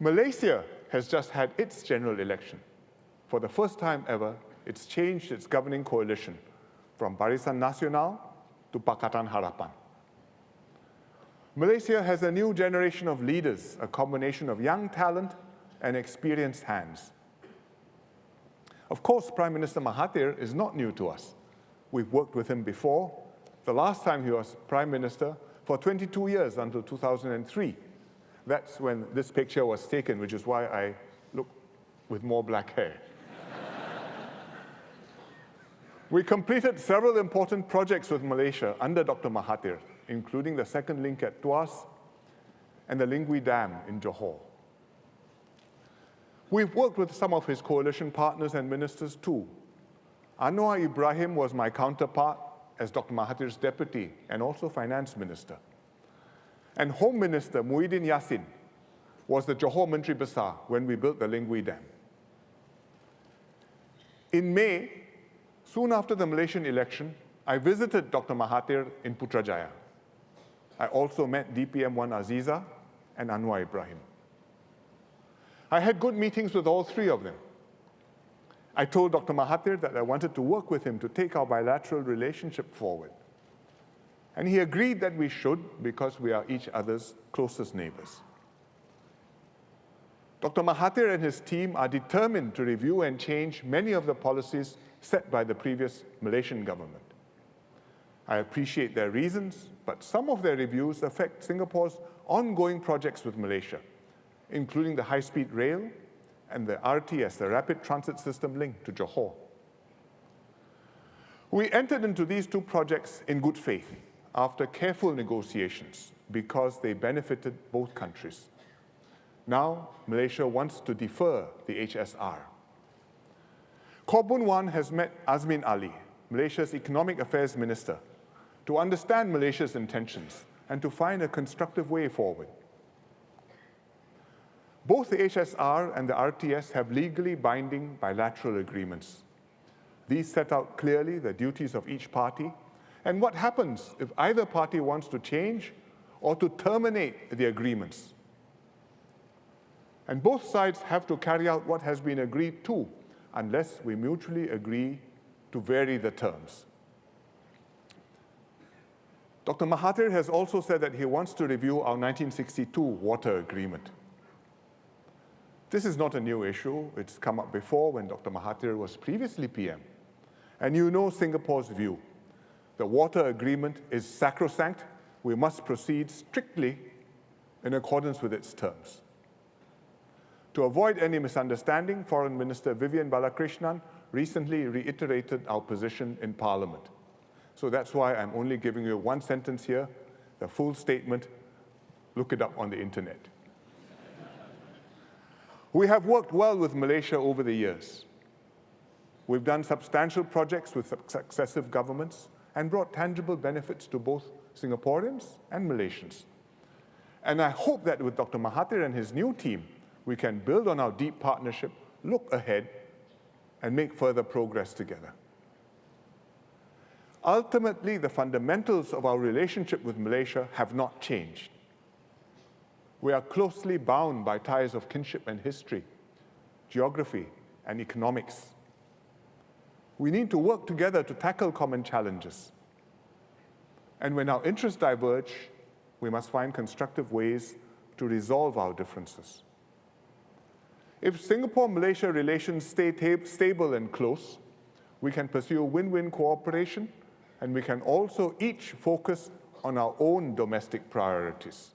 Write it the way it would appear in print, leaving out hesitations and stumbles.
Malaysia has just had its general election. For the first time ever, it's changed its governing coalition from Barisan Nasional to Pakatan Harapan. Malaysia has a new generation of leaders, a combination of young talent and experienced hands. Of course, Prime Minister Mahathir is not new to us. We've worked with him before. The last time he was Prime Minister for 22 years until 2003. That's when this picture was taken, which is why I look with more black hair. We completed several important projects with Malaysia under Dr. Mahathir, including the second link at Tuas and the Lingui Dam in Johor. We've worked with some of his coalition partners and ministers too. Anwar Ibrahim was my counterpart as Dr. Mahathir's deputy and also finance minister. And Home Minister Muhyiddin Yassin was the Johor Menteri Besar when we built the Lingui Dam. In May, soon after the Malaysian election, I visited Dr. Mahathir in Putrajaya. I also met DPM-1 Aziza and Anwar Ibrahim. I had good meetings with all three of them. I told Dr. Mahathir that I wanted to work with him to take our bilateral relationship forward. And he agreed that we should because we are each other's closest neighbors. Dr. Mahathir and his team are determined to review and change many of the policies set by the previous Malaysian government. I appreciate their reasons, but some of their reviews affect Singapore's ongoing projects with Malaysia, including the high-speed rail and the RTS, the Rapid Transit System link to Johor. We entered into these two projects in good faith after careful negotiations because they benefited both countries. Now, Malaysia wants to defer the HSR. Khaw Boon Wan has met Azmin Ali, Malaysia's Economic Affairs Minister, to understand Malaysia's intentions and to find a constructive way forward. Both the HSR and the RTS have legally binding bilateral agreements. These set out clearly the duties of each party and what happens if either party wants to change or to terminate the agreements. And both sides have to carry out what has been agreed to, unless we mutually agree to vary the terms. Dr. Mahathir has also said that he wants to review our 1962 water agreement. This is not a new issue. It's come up before when Dr. Mahathir was previously PM. And you know Singapore's view. The water agreement is sacrosanct. We must proceed strictly in accordance with its terms. To avoid any misunderstanding, Foreign Minister Vivian Balakrishnan recently reiterated our position in Parliament. So that's why I'm only giving you one sentence here. The full statement, look it up on the internet. We have worked well with Malaysia over the years. We've done substantial projects with successive governments and brought tangible benefits to both Singaporeans and Malaysians. And I hope that with Dr. Mahathir and his new team, we can build on our deep partnership, look ahead, and make further progress together. Ultimately, the fundamentals of our relationship with Malaysia have not changed. We are closely bound by ties of kinship and history, geography, and economics. We need to work together to tackle common challenges. And when our interests diverge, we must find constructive ways to resolve our differences. If Singapore-Malaysia relations stay stable and close, we can pursue win-win cooperation, and we can also each focus on our own domestic priorities.